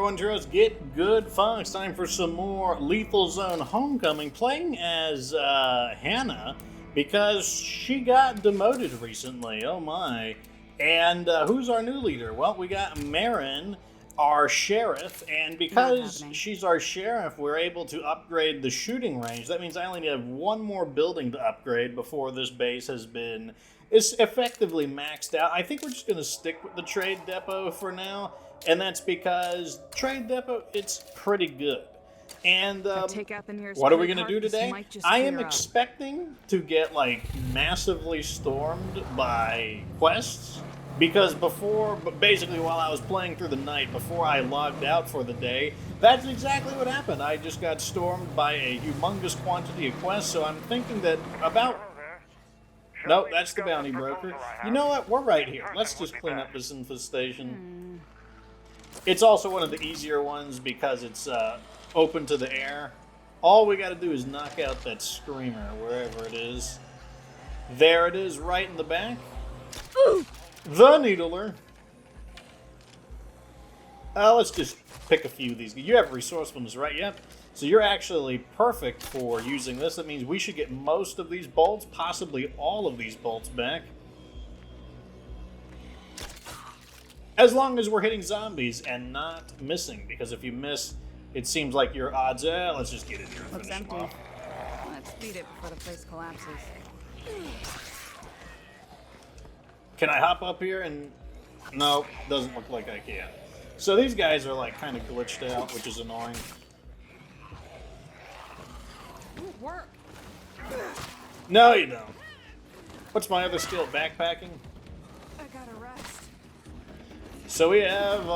everyone, Tressy, get good fun. It's time for some more Lethal Zone Homecoming, playing as Hannah, because she got demoted recently, oh my. And who's our new leader? Well, we got Marin, our sheriff, and because she's our sheriff, we're able to upgrade the shooting range. That means I only have one more building to upgrade before this base is effectively maxed out. I think we're just going to stick with the trade depot for now, and that's because trade depot, it's pretty good. And what are we going to do today? I am expecting to get like massively stormed by quests, because basically while I was playing through the night, before I logged out for the day, that's exactly what happened. I just got stormed by a humongous quantity of quests, so I'm thinking that about... No, that's the bounty broker. You know what? We're right here. Let's just clean up this infestation. It's also one of the easier ones because it's open to the air. All we got to do is knock out that screamer wherever it is. There it is, right in the back. The Needler. Let's just pick a few of these. You have resourcefulness, right? Yep. So you're actually perfect for using this. That means we should get most of these bolts, possibly all of these bolts back. As long as we're hitting zombies and not missing, because if you miss, it seems like your odds, let's just get in here and looks finish empty. them off. Let's beat it before the place collapses. Can I hop up here? And no, doesn't look like I can. So these guys are like kind of glitched out, which is annoying. Work. No, you don't. What's my other skill? Backpacking? I gotta rest. So we have,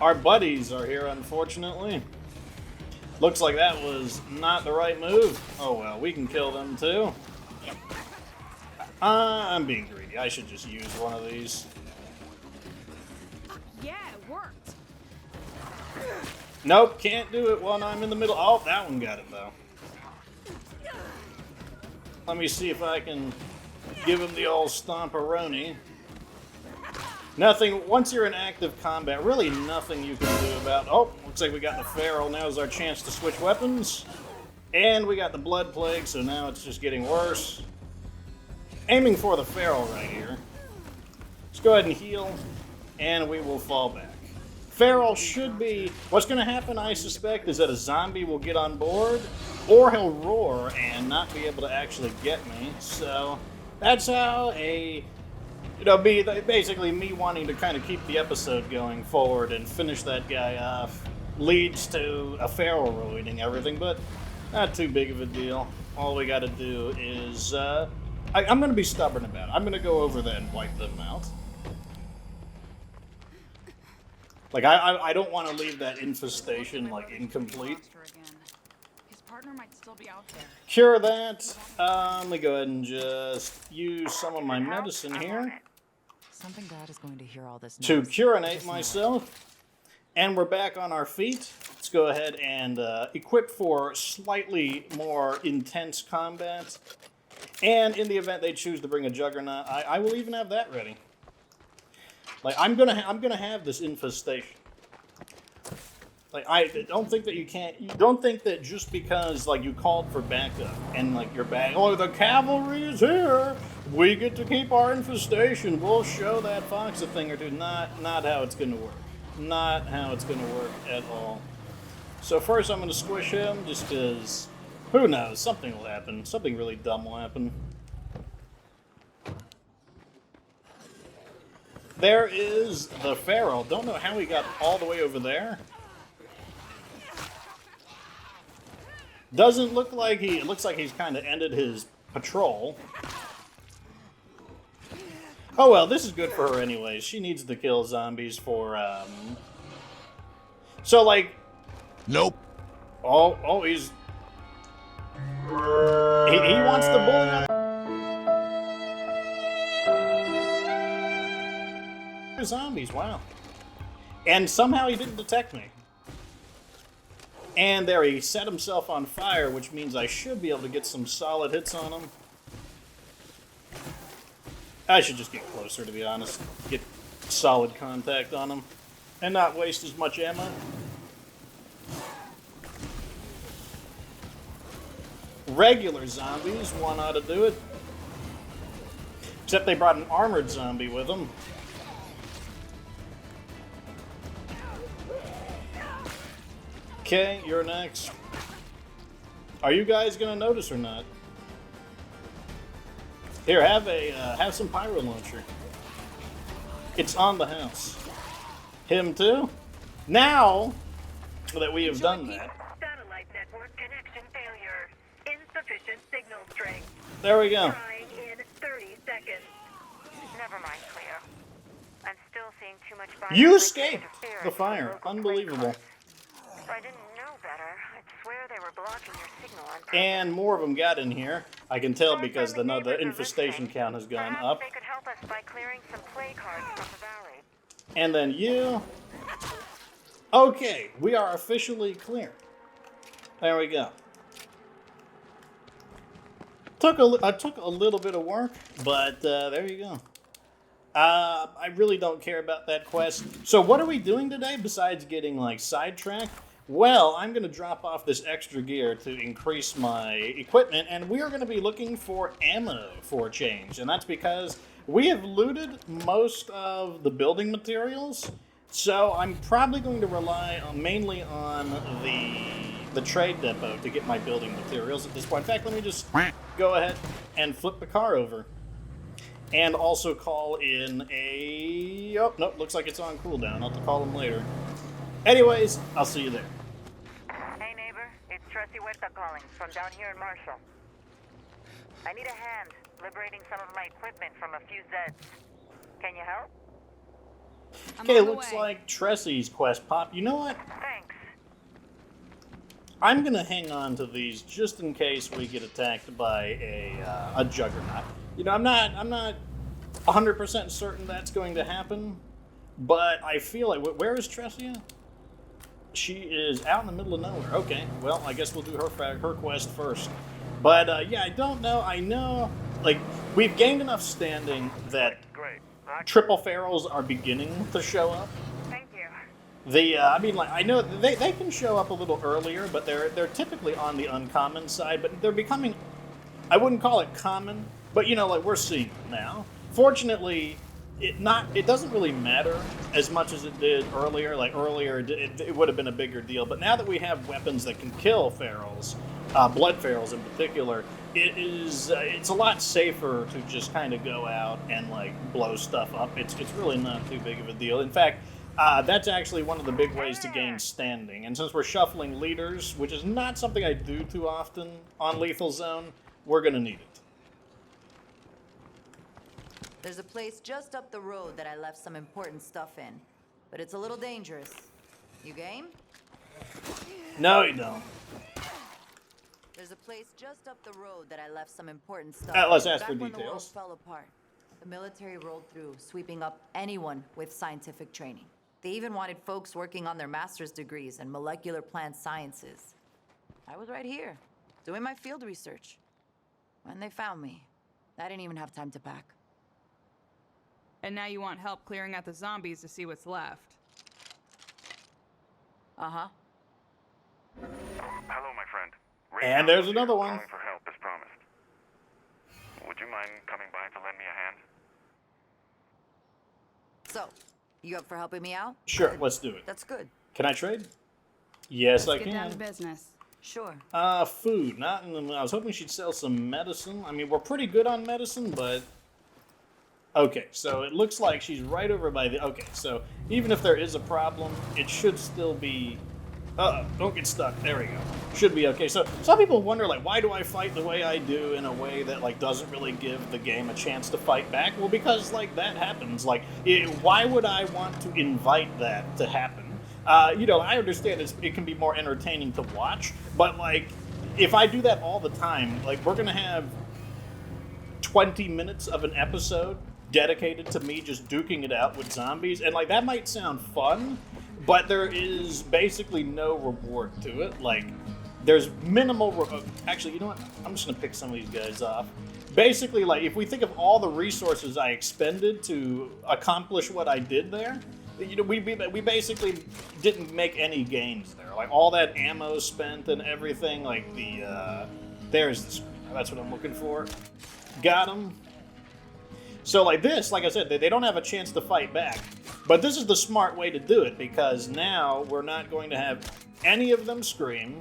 our buddies are here, unfortunately. Looks like that was not the right move. Oh well, we can kill them too. I'm being greedy. I should just use one of these. Yeah, it worked. Nope, can't do it while I'm in the middle. Oh, that one got it though. Let me see if I can give him the old stomperoni. Nothing, once you're in active combat, really nothing you can do about... Oh, looks like we got the Feral. Now's our chance to switch weapons. And we got the Blood Plague, so now it's just getting worse. Aiming for the Feral right here. Let's go ahead and heal, and we will fall back. Feral should be... What's going to happen, I suspect, is that a zombie will get on board, or he'll roar and not be able to actually get me. So that's how basically me wanting to kind of keep the episode going forward and finish that guy off leads to a Feral ruining everything, but not too big of a deal. All we got to do is... I'm going to be stubborn about it. I'm going to go over there and wipe them out. Like, I don't want to leave that infestation, like, incomplete. His partner might still be out there. Cure that. Let me go ahead and just use some of my medicine here Something bad is going to hear all this to curinate myself. And we're back on our feet. Let's go ahead and equip for slightly more intense combat. And in the event they choose to bring a Juggernaut, I will even have that ready. Like, I'm gonna have this infestation. Like, I don't think that you don't think that just because, like, you called for backup and, like, you're back, oh, the cavalry is here, we get to keep our infestation, we'll show that fox a thing or two. Not how it's gonna work. Not how it's gonna work at all. So first I'm gonna squish him, just because, who knows, something will happen. Something really dumb will happen. There is the Feral. Don't know how he got all the way over there. Doesn't look like it looks like he's kind of ended his patrol. Oh well, this is good for her anyways. She needs to kill zombies for, So, like... Nope. Oh, he's... He wants to bully other zombies, wow. And somehow he didn't detect me. And there, he set himself on fire, which means I should be able to get some solid hits on him. I should just get closer, to be honest. Get solid contact on him. and not waste as much ammo. Regular zombies, one ought to do it. Except they brought an armored zombie with them. Okay, you're next. Are you guys gonna notice or not? Here, have some pyro launcher. It's on the house. Him too? Now that we have done that. Satellite network connection failure. Insufficient signal strength. There we go. Trying in 30 seconds. Never mind, Cleo. I'm still seeing too much fire. You escaped interference the with fire. local Unbelievable. plate cards. If I didn't know better, I'd swear they were blocking your signal on purpose. And more of them got in here. I can tell because the Friendly neighbors are infestation listening. count has gone Perhaps up. they could help us by clearing some play cards from the valley. And then you. Okay, we are officially clear. There we go. Took a little bit of work, but there you go. I really don't care about that quest. So what are we doing today besides getting like sidetracked? Well, I'm going to drop off this extra gear to increase my equipment, and we are going to be looking for ammo for a change. And that's because we have looted most of the building materials, so I'm probably going to rely mainly on the trade depot to get my building materials at this point. In fact, let me just go ahead and flip the car over. And also call in a... Oh, nope, looks like it's on cooldown. I'll have to call him later. Anyways, I'll see you there. Hey neighbor, it's Tressie Huerta calling from down here in Marshall. I need a hand liberating some of my equipment from a few Zeds. Can you help? Okay, looks like Tressy's quest popped. You know what? Thanks. I'm gonna hang on to these just in case we get attacked by a juggernaut. You know, I'm not 100% certain that's going to happen, but I feel like where is Tressie? She is out in the middle of nowhere. Okay, well, I guess we'll do her quest first. But yeah, I don't know. I know, like, we've gained enough standing that triple ferals are beginning to show up. Thank you. I mean, like, I know they can show up a little earlier, but they're typically on the uncommon side. But they're becoming, I wouldn't call it common, but you know, like we're seeing them now. Fortunately, it doesn't really matter as much as it did earlier. Like earlier, it would have been a bigger deal. But now that we have weapons that can kill ferals, blood ferals in particular, it's a lot safer to just kind of go out and like blow stuff up. It's really not too big of a deal. In fact, that's actually one of the big ways to gain standing. And since we're shuffling leaders, which is not something I do too often on Lethal Zone, we're gonna need it. There's a place just up the road that I left some important stuff in, but it's a little dangerous. You game? No, you don't. There's a place just up the road that I left some important stuff. Let's ask for Back when the world details. fell apart, the military rolled through, sweeping up anyone with scientific training. They even wanted folks working on their master's degrees in molecular plant sciences. I was right here, doing my field research. When they found me, I didn't even have time to pack. And now you want help clearing out the zombies to see what's left. Uh-huh. Hello, my friend. And there's another one. Calling for help as promised. Would you mind coming by to lend me a hand? So, you up for helping me out? Sure, let's do it. That's good. Can I trade? Yes, I Get down to can. business. Sure. Food. Not in the. I was hoping she'd sell some medicine. I mean, we're pretty good on medicine, but. Okay, so it looks like she's right over by the... Okay, so even if there is a problem, it should still be... don't get stuck. There we go. Should be okay. So some people wonder, like, why do I fight the way I do in a way that, like, doesn't really give the game a chance to fight back? Well, because, like, that happens. Like, why would I want to invite that to happen? You know, I understand it can be more entertaining to watch, but, like, if I do that all the time, like, we're going to have 20 minutes of an episode dedicated to me just duking it out with zombies, and like that might sound fun, but there is basically no reward to it. Like, there's minimal actually, you know what, I'm just gonna pick some of these guys off. Basically, like, if we think of all the resources I expended to accomplish what I did there, You know, we basically didn't make any gains there. Like, all that ammo spent and everything, like there's the screen. That's what I'm looking for. Got him. So, like this, like I said, they don't have a chance to fight back. But this is the smart way to do it, because now we're not going to have any of them scream.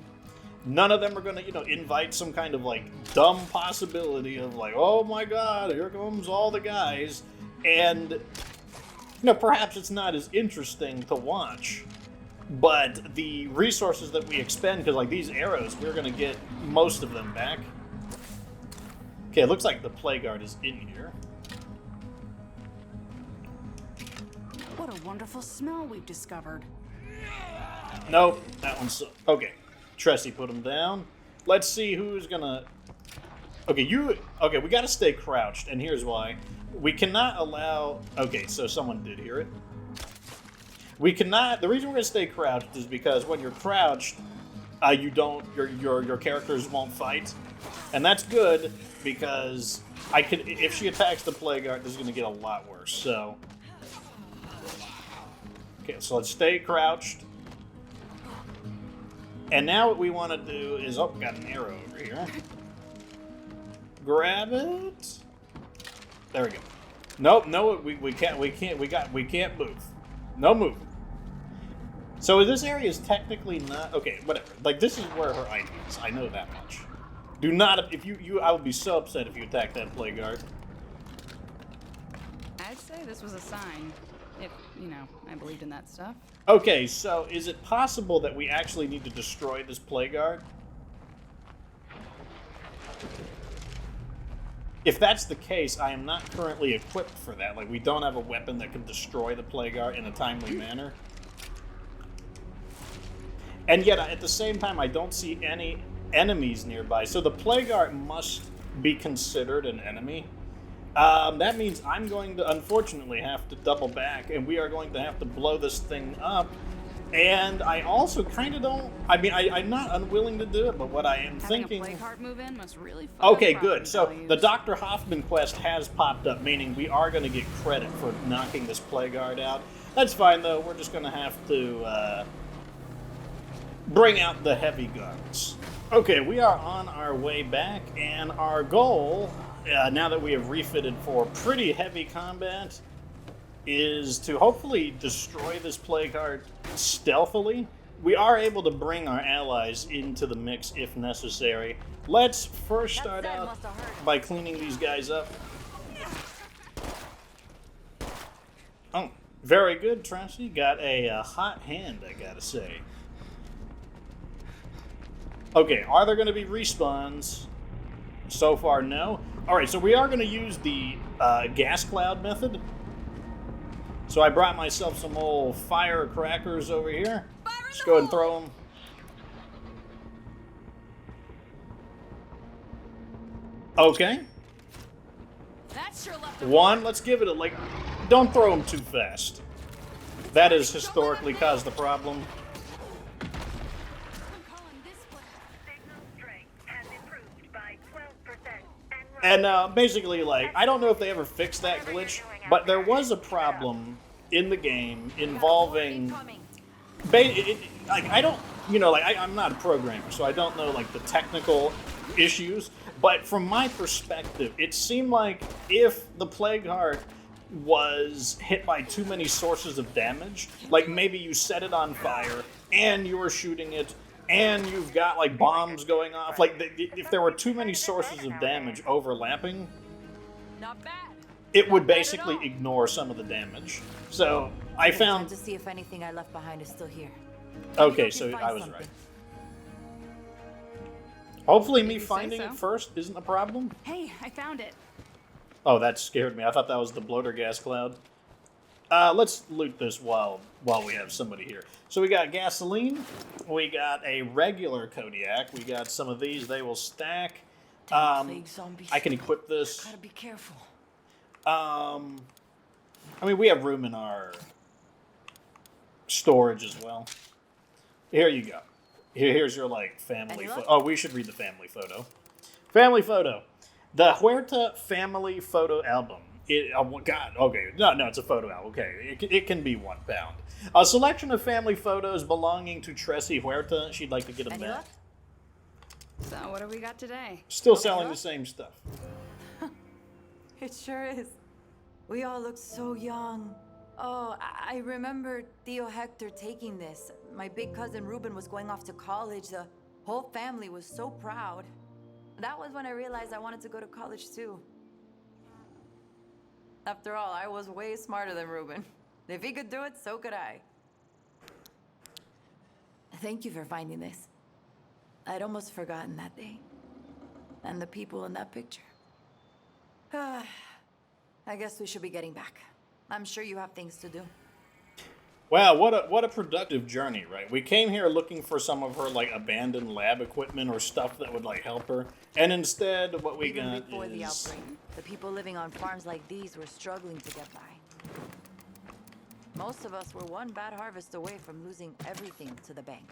None of them are going to, you know, invite some kind of, like, dumb possibility of, like, oh my god, here comes all the guys. And, you know, perhaps it's not as interesting to watch. But the resources that we expend, because, like, these arrows, we're going to get most of them back. Okay, it looks like the plague guard is in here. What a wonderful smell we've discovered. Nope, that one's... Okay, Tressy put him down. Let's see who's gonna... Okay, Okay, we gotta stay crouched, and here's why. We cannot allow... Okay, so someone did hear it. We cannot... The reason we're gonna stay crouched is because when you're crouched, you don't... Your characters won't fight. And that's good, because if she attacks the plague guard, this is gonna get a lot worse, so... Okay, so let's stay crouched. And now what we want to do is... Oh, got an arrow over here. Grab it. There we go. Nope, no, we can't move. No move. So this area is technically not... Okay, whatever. Like, this is where her item is. I know that much. Do not... If I would be so upset if you attacked that plague guard. I'd say this was a sign. If, you know, I believed in that stuff. Okay, so is it possible that we actually need to destroy this plague guard? If that's the case, I am not currently equipped for that. Like, we don't have a weapon that can destroy the plague guard in a timely manner. And yet, at the same time, I don't see any enemies nearby. So the plague guard must be considered an enemy. That means I'm going to, unfortunately, have to double back, and we are going to have to blow this thing up. And I also kind of don't... I mean, I'm not unwilling to do it, but what I am thinking... Having a plague heart move in must really fuck Okay, up good. So values. the Dr. Hoffman quest has popped up, meaning we are going to get credit for knocking this plague guard out. That's fine, though. We're just going to have to bring out the heavy guns. Okay, we are on our way back, and our goal... now that we have refitted for pretty heavy combat, is to hopefully destroy this plague guard stealthily. We are able to bring our allies into the mix if necessary. Let's first start out by cleaning these guys up. Oh, very good, Tressy. Got a hot hand, I gotta say. Okay, are there going to be respawns? So far, no. Alright, so we are going to use the gas cloud method. So I brought myself some old firecrackers over here. Just go ahead and throw them. Okay. That sure left One, let's give it a, like, don't throw them too fast. That has historically caused the problem. Signal strength has improved by 12%. And basically, like, I don't know if they ever fixed that glitch, but there was a problem in the game involving... Like, I don't, you know, like, I'm not a programmer, so I don't know, like, the technical issues, but from my perspective, it seemed like if the Plague Heart was hit by too many sources of damage, like maybe you set it on fire, and you were shooting it, and you've got, like, bombs going off, like, if there were too many sources of damage overlapping, Not bad. it would basically ignore some of the damage. So, I found... to see if anything I left behind is still here. Okay, so I was right. Hopefully me You say finding so. it first isn't a problem. Hey, I found it. Oh, that scared me. I thought that was the bloater gas cloud. Let's loot this while we have somebody here. So we got gasoline. We got a regular Kodiak. We got some of these. They will stack. Plague zombies. I can equip this. Gotta be careful. I mean, we have room in our storage as well. Here you go. Here's your, like, family photo. Oh, we should read the family photo. Family photo. The Huerta family photo album. God, okay. No, it's a photo album. Okay, it can be 1 pound. A selection of family photos belonging to Tressie Huerta. She'd like to get them Any back. luck? So, what do we got today? Still selling the same stuff. It sure is. We all look so young. Oh, I remember Tío Hector taking this. My big cousin Ruben was going off to college. The whole family was so proud. That was when I realized I wanted to go to college too. After all, I was way smarter than Ruben. If he could do it, so could I. Thank you for finding this. I'd almost forgotten that day. And the people in that picture. I guess we should be getting back. I'm sure you have things to do. Wow, what a productive journey, right? We came here looking for some of her like abandoned lab equipment or stuff that would like help her, and instead what we Even got before is the outbreak, the people living on farms like these were struggling to get by. Most of us were one bad harvest away from losing everything to the bank.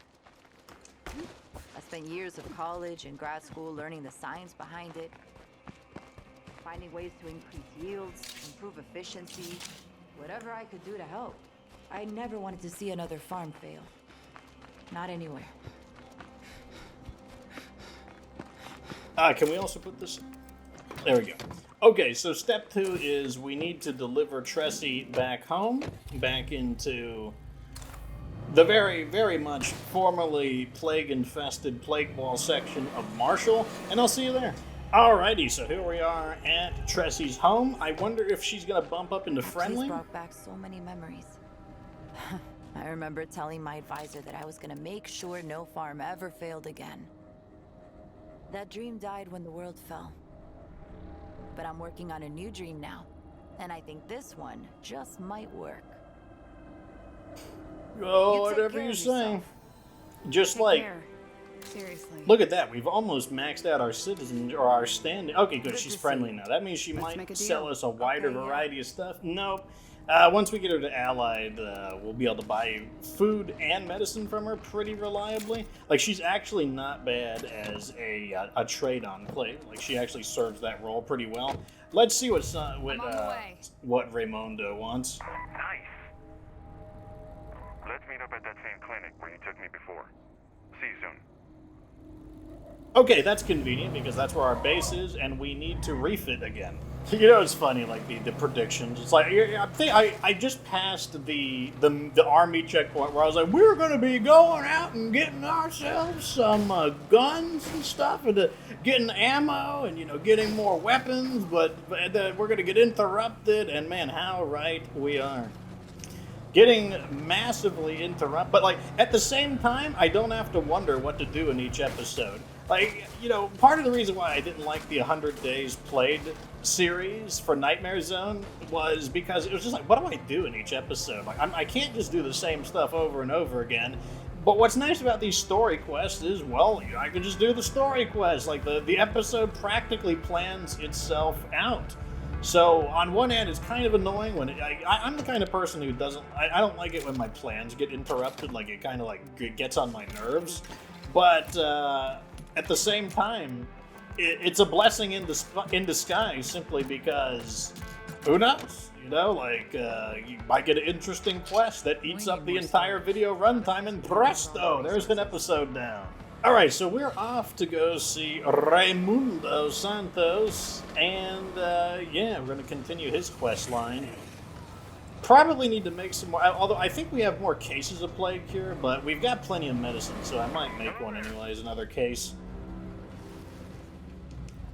I spent years of college and grad school learning the science behind it, finding ways to increase yields, improve efficiency, whatever I could do to help. I never wanted to see another farm fail. Not anywhere. Can we also put this? There we go. Okay, so step 2 is we need to deliver Tressy back home, back into the very, very much formerly plague-infested plague ball section of Marshall, and I'll see you there. Alrighty, so here we are at Tressy's home. I wonder if she's gonna bump up into friendly. This brought back so many memories. I remember telling my advisor that I was gonna make sure no farm ever failed again. That dream died when the world fell. But I'm working on a new dream now, and I think this one just might work. Oh, You take whatever care you of say. yourself. Just Take like, care. Seriously. look at that. We've almost maxed out our citizens or our standing. Okay, good. Good She's to friendly see. now. That means she Let's make might a sell deal. us a wider Okay, yeah. variety of stuff. Nope. Once we get her to Allied, we'll be able to buy food and medicine from her pretty reliably. Like, she's actually not bad as a trade enclave. Like, she actually serves that role pretty well. Let's see what on the way. what Raymundo wants. Nice. Let's meet up at that same clinic where you took me before. See you soon. Okay, that's convenient because that's where our base is, and we need to refit again. You know, it's funny, like the predictions. It's like I just passed the army checkpoint where I was like, we're going to be going out and getting ourselves some guns and stuff, and getting ammo, and getting more weapons. But we're going to get interrupted, and man, how right we are. Getting massively interrupted, but like at the same time, I don't have to wonder what to do in each episode. Like, part of the reason why I didn't like the 100 Days Played series for Nightmare Zone was because it was just like, what do I do in each episode? Like, I can't just do the same stuff over and over again. But what's nice about these story quests is, well, I can just do the story quests. Like, the episode practically plans itself out. So, on one hand, it's kind of annoying when I'm the kind of person who doesn't... I don't like it when my plans get interrupted. Like, it kind of, it gets on my nerves. But, at the same time, it's a blessing in disguise simply because, who knows? You might get an interesting quest that eats up the entire video runtime, and presto, there's an episode down. Alright, so we're off to go see Raymundo Santos, and we're going to continue his quest line. Probably need to make some more, although I think we have more cases of plague cure, but we've got plenty of medicine, so I might make one anyways, another case.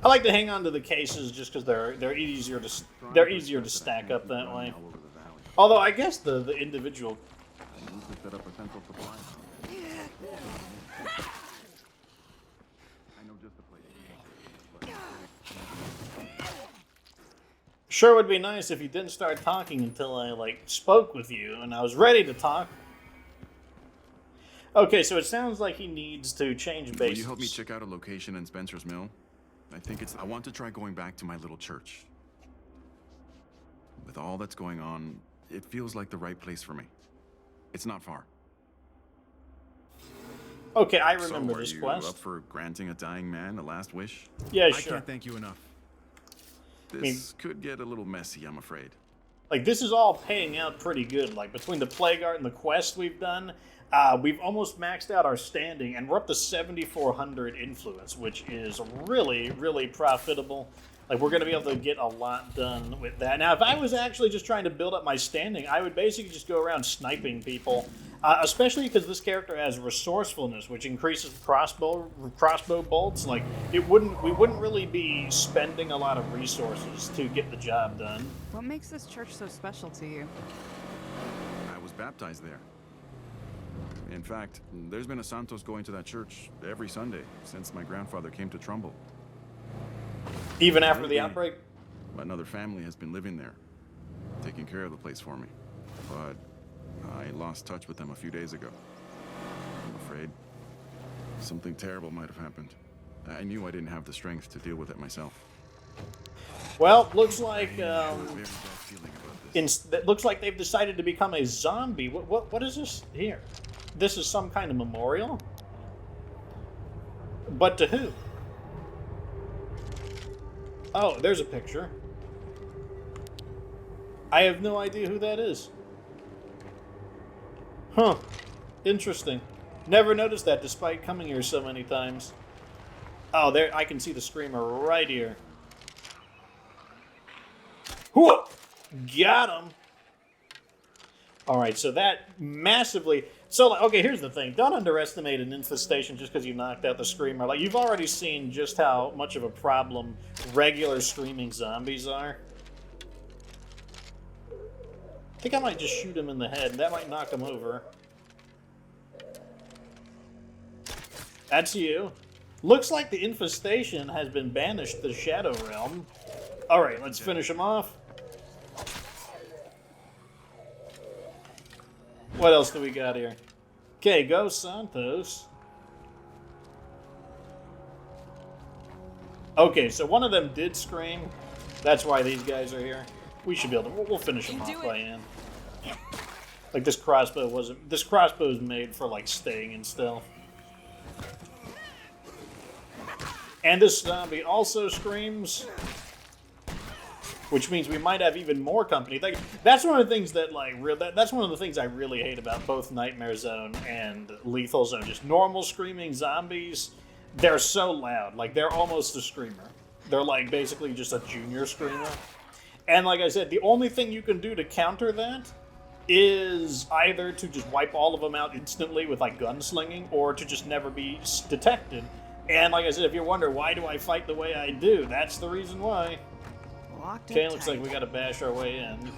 I like to hang on to the cases just because they're easier to stack up that way. Although I guess the individual. Sure would be nice if you didn't start talking until I spoke with you and I was ready to talk. Okay, so it sounds like he needs to change bases. Will you help me check out a location in Spencer's Mill? I want to try going back to my little church. With all that's going on, it feels like the right place for me. It's not far. Okay, I remember this you quest. Up for granting a dying man a last wish? Yeah, I sure. can't thank you enough. This could get a little messy, I'm afraid. Like, this is all paying out pretty good. Like, between the Plague Art and the quest we've done, we've almost maxed out our standing, and we're up to 7,400 influence, which is really, really profitable. Like, we're going to be able to get a lot done with that. Now, if I was actually just trying to build up my standing, I would basically just go around sniping people, especially because this character has resourcefulness, which increases crossbow bolts. Like, we wouldn't really be spending a lot of resources to get the job done. What makes this church so special to you? I was baptized there. In fact, there's been a Santos going to that church every Sunday since my grandfather came to Trumbull. Even after the outbreak? Another family has been living there, taking care of the place for me. But I lost touch with them a few days ago. I'm afraid something terrible might have happened. I knew I didn't have the strength to deal with it myself. Well, looks like I have a very bad feeling about this. it looks like they've decided to become a zombie. What is this here? This is some kind of memorial? But to who? Oh, there's a picture. I have no idea who that is. Huh. Interesting. Never noticed that despite coming here so many times. Oh, there, I can see the screamer right here. Whoa! Got him! Alright, so that massively... So, like, okay, here's the thing. Don't underestimate an infestation just because you knocked out the screamer. Like, you've already seen just how much of a problem regular screaming zombies are. I think I might just shoot him in the head. That might knock him over. That's you. Looks like the infestation has been banished to the Shadow Realm. Alright, let's finish him off. What else do we got here? Okay, go Santos. Okay, so one of them did scream. That's why these guys are here. We should be able to... We'll finish them off by hand. Like, this crossbow wasn't... This crossbow is made for, like, staying in stealth. And this zombie also screams... Which means we might have even more company. Like, that's one of the things that, like, that's one of the things I really hate about both Nightmare Zone and Lethal Zone. Just normal screaming zombies, they're so loud. Like, they're almost a screamer. They're, like, basically just a junior screamer. And like I said, the only thing you can do to counter that is either to just wipe all of them out instantly with, like, gunslinging, or to just never be detected. And like I said, if you wonder, why do I fight the way I do? That's the reason why. Okay, looks like we gotta bash our way in.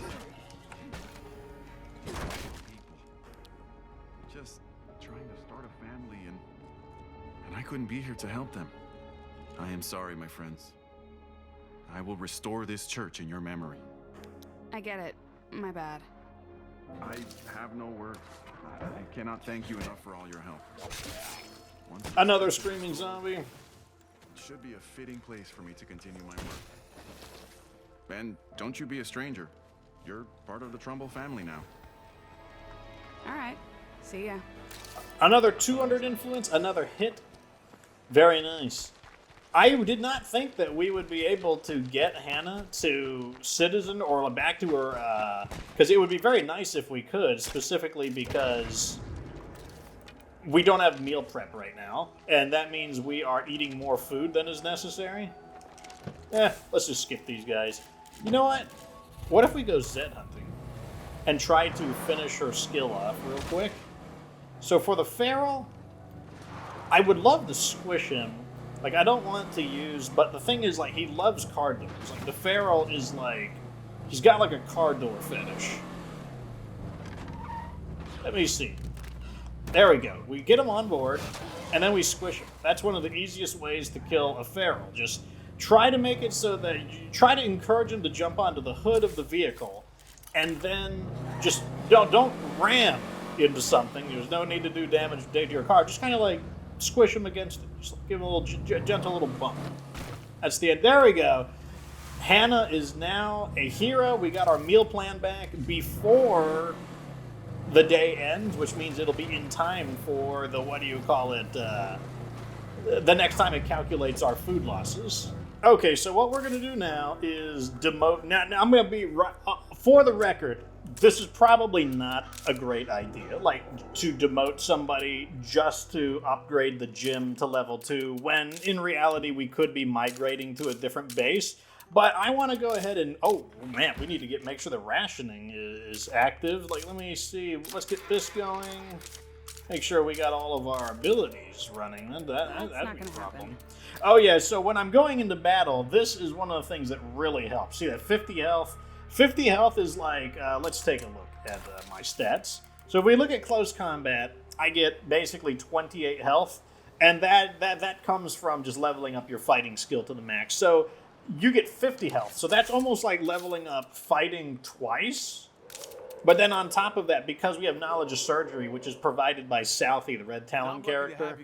Just trying to start a family, and I couldn't be here to help them. I am sorry, my friends. I will restore this church in your memory. I get it. My bad. I have no words. I cannot thank you enough for all your help. Another screaming zombie. It should be a fitting place for me to continue my work. And don't you be a stranger. You're part of the Trumbull family now. Alright. See ya. Another 200 influence, another hit. Very nice. I did not think that we would be able to get Hannah to citizen or back to her, because it would be very nice if we could, specifically because we don't have meal prep right now, and that means we are eating more food than is necessary. Let's just skip these guys. You know what? What if we go Zed hunting and try to finish her skill off real quick? So for the Feral, I would love to squish him. Like, I don't want to use... But the thing is, like, he loves car doors. Like, the Feral is, like... He's got, like, a car door fetish. Let me see. There we go. We get him on board, and then we squish him. That's one of the easiest ways to kill a Feral. Just try to make it so that you try to encourage him to jump onto the hood of the vehicle, and then just don't ram into something. There's no need to do damage to your car. Just kind of like squish him against it. Just give him a little gentle little bump. That's the end. There we go. Hannah is now a hero. We got our meal plan back before the day ends, which means it'll be in time for the, what do you call it, the next time it calculates our food losses. Okay, so what we're gonna do now is demote. Now I'm gonna be right for the record. This is probably not a great idea, like to demote somebody just to upgrade the gym to level 2, when in reality we could be migrating to a different base. But I want to go ahead and, oh man, we need to make sure the rationing is active. Like, let me see, let's get this going. Make sure we got all of our abilities running. That'd be a problem. Oh yeah, so when I'm going into battle, this is one of the things that really helps. See that 50 health? 50 health is like, let's take a look at my stats. So if we look at close combat, I get basically 28 health, and that comes from just leveling up your fighting skill to the max. So you get 50 health. So that's almost like leveling up fighting twice. But then on top of that, because we have knowledge of surgery, which is provided by Southie, the Red Talon character,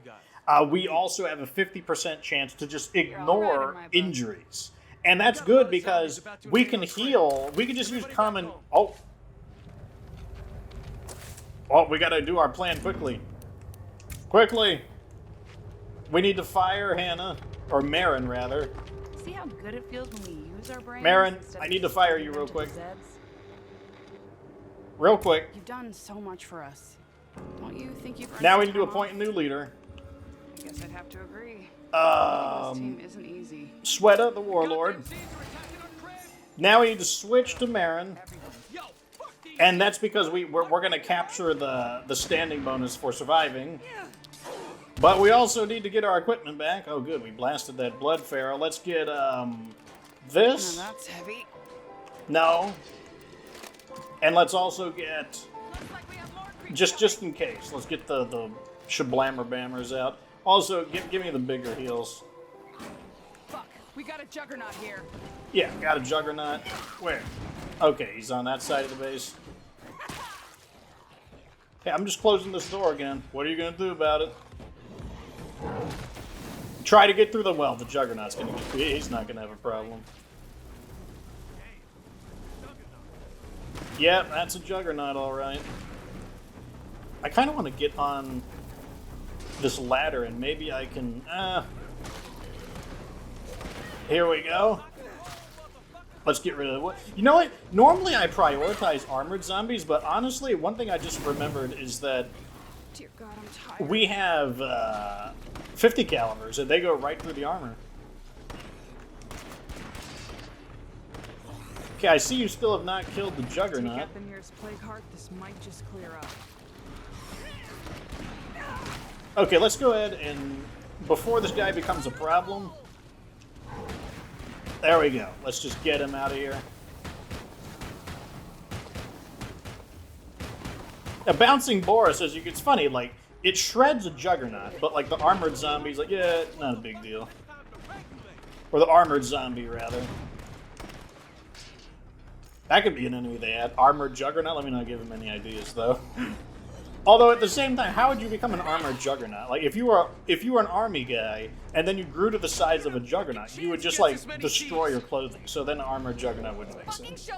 we also have a 50% chance to just ignore injuries. And that's good because we can heal. We can just use common... Oh, we gotta do our plan quickly. Quickly! We need to fire Hannah, or Marin rather. See how good it feels when we use our brains? Marin, I need to fire you real quick. Real quick. You've done so much for us. Don't you think you've Now we need to appoint a new leader. I guess I'd have to agree. This team isn't easy. Sweta, the warlord. Now we need to switch to Marin. And that's because we're going to capture the standing bonus for surviving. But we also need to get our equipment back. Oh, good. We blasted that blood pharaoh. Let's get this. Oh, that's heavy. No. And let's also get, just in case, let's get the shablammer bammers out. Also, give me the bigger heals. Fuck, we got a juggernaut here. Yeah, got a juggernaut. Where? Okay, he's on that side of the base. Hey, I'm just closing this door again. What are you gonna do about it? Try to get through the well. The juggernaut's gonna get through. He's not gonna have a problem. Yep, that's a juggernaut, all right. I kind of want to get on this ladder, and maybe I can... Here we go. Let's get rid of it. You know what? Normally I prioritize armored zombies, but honestly, one thing I just remembered is that Dear God, I'm tired. we have 50 calibers, and they go right through the armor. Okay, I see you still have not killed the juggernaut. Take out the nearest plague heart. This might just clear up. Okay, let's go ahead and, before this guy becomes a problem, there we go. Let's just get him out of here. A bouncing Boris, it's funny, like, it shreds a juggernaut, but like the armored zombie's like, yeah, not a big deal. Or the armored zombie, rather. That could be an enemy they add. Armored juggernaut? Let me not give him any ideas, though. Although at the same time, how would you become an armored juggernaut? Like if you were an army guy and then you grew to the size of a juggernaut, you would just like destroy your clothing. So then an armored juggernaut wouldn't make sense.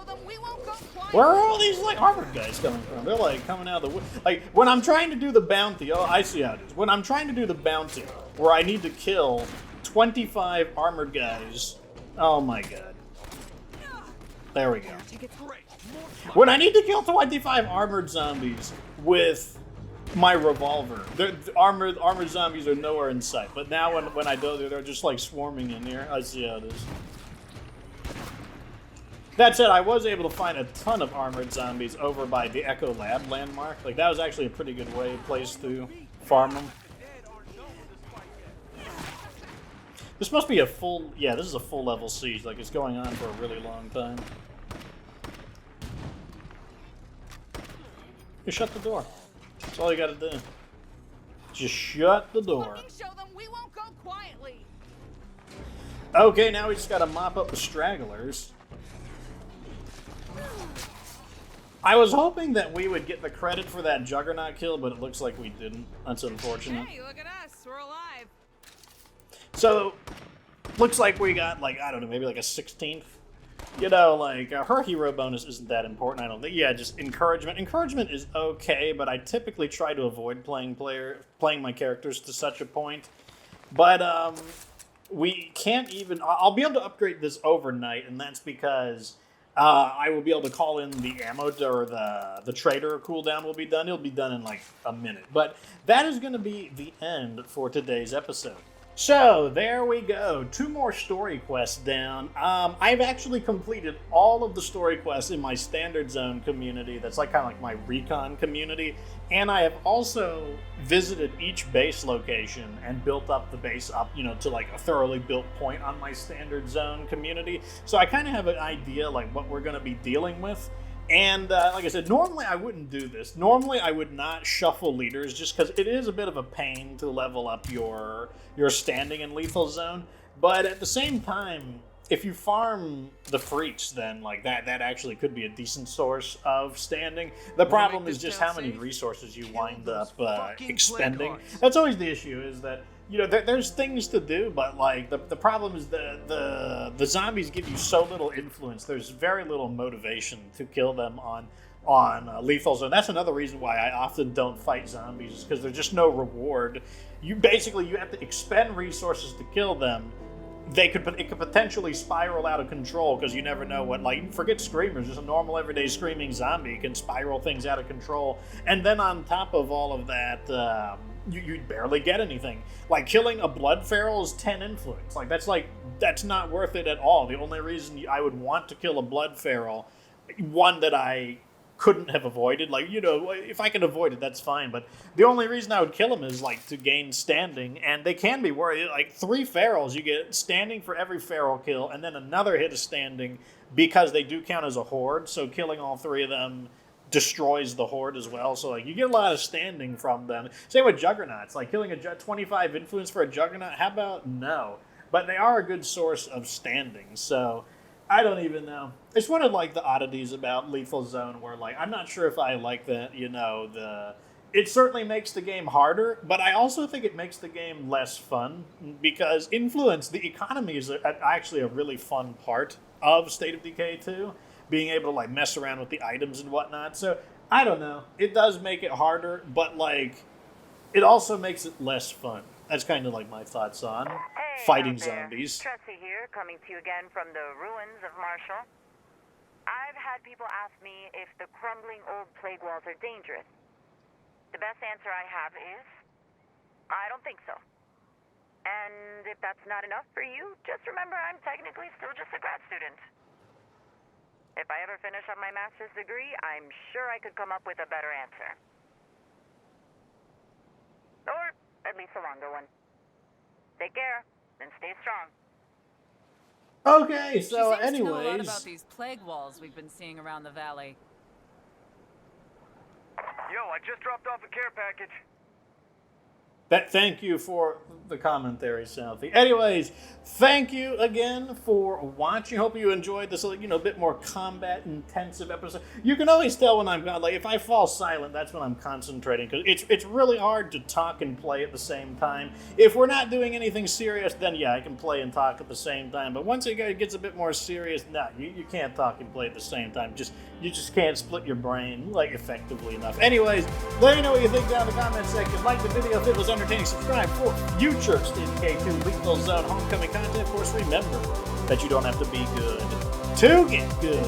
Where are all these like armored guys coming from? They're like coming out of the wood. Like when I'm trying to do the bounty, oh I see how it is. When I'm trying to do the bounty where I need to kill 25 armored guys, oh my god. There we go. When I need to kill 25 armored zombies with my revolver, the armored zombies are nowhere in sight. But now when I do, they're just like swarming in here. I see how it is. That said, I was able to find a ton of armored zombies over by the Echo Lab landmark. Like that was actually a pretty good place to farm them. This must be a full... Yeah, this is a full level siege. Like, it's going on for a really long time. Just shut the door. That's all you gotta do. Just shut the door. Show them we won't go quietly. Okay, now we just gotta mop up the stragglers. I was hoping that we would get the credit for that juggernaut kill, but it looks like we didn't. That's unfortunate. Hey, look at us. We're alive. So, looks like we got, like, I don't know, maybe like a 16th. You know, like, her hero bonus isn't that important, I don't think. Yeah, just encouragement. Encouragement is okay, but I typically try to avoid playing my characters to such a point. But, we can't even. I'll be able to upgrade this overnight, and that's because I will be able to call in the ammo or the trader cooldown will be done. It'll be done in like a minute. But that is going to be the end for today's episode. So, there we go. 2 more story quests down. I've actually completed all of the story quests in my Standard Zone community. That's like kind of like my recon community. And I have also visited each base location and built up the base up, to like a thoroughly built point on my Standard Zone community. So I kind of have an idea like what we're going to be dealing with. And like I said, normally I wouldn't do this. Normally I would not shuffle leaders just because it is a bit of a pain to level up your standing in Lethal Zone. But at the same time, if you farm the freaks, then like that actually could be a decent source of standing. The problem is just how many resources you wind up expending. That's always the issue, is that there's things to do, but like the problem is the zombies give you so little influence. There's very little motivation to kill them on Lethal Zone. That's another reason why I often don't fight zombies, is because there's just no reward. You have to expend resources to kill them. It could potentially spiral out of control, because you never know what, like, forget screamers, just a normal everyday screaming zombie can spiral things out of control. And then on top of all of that, you barely get anything. Like, killing a blood feral is 10 influence. That's not worth it at all. The only reason I would want to kill a blood feral, one that I couldn't have avoided, if I can avoid it, that's fine, but the only reason I would kill them is like to gain standing, and they can be worried. Like 3 ferals, you get standing for every feral kill, and then another hit of standing because they do count as a horde, so killing all 3 of them destroys the horde as well, so like you get a lot of standing from them. Same with juggernauts, like killing a 25 influence for a juggernaut, how about no? But they are a good source of standing, so I don't even know. It's one of like the oddities about Lethal Zone where like I'm not sure if I like that, it certainly makes the game harder, but I also think it makes the game less fun, because influence, the economy is actually a really fun part of State of Decay 2, being able to like mess around with the items and whatnot. So I don't know. It does make it harder, but like it also makes it less fun. That's kind of like my thoughts on fighting zombies. Tressy here, coming to you again from the ruins of Marshall. I've had people ask me if the crumbling old plague walls are dangerous. The best answer I have is, I don't think so. And if that's not enough for you, just remember I'm technically still just a grad student. If I ever finish up my master's degree, I'm sure I could come up with a better answer. Or at least a longer one. Take care, and stay strong. Okay, so she seems to know a lot anyways, about these plague walls we've been seeing around the valley. Yo, I just dropped off a care package. Thank you for the commentary, Southie. Anyways, thank you again for watching. Hope you enjoyed this, bit more combat-intensive episode. You can always tell when I'm like, if I fall silent, that's when I'm concentrating, because it's really hard to talk and play at the same time. If we're not doing anything serious, then yeah, I can play and talk at the same time. But once it gets a bit more serious, no, you can't talk and play at the same time. You just can't split your brain effectively enough. Anyways, let me know what you think down in the comment section. Like the video if it was entertaining. Subscribe for future State of Decay 2 Lethal Zone Homecoming content. Of course, remember that you don't have to be good to get good.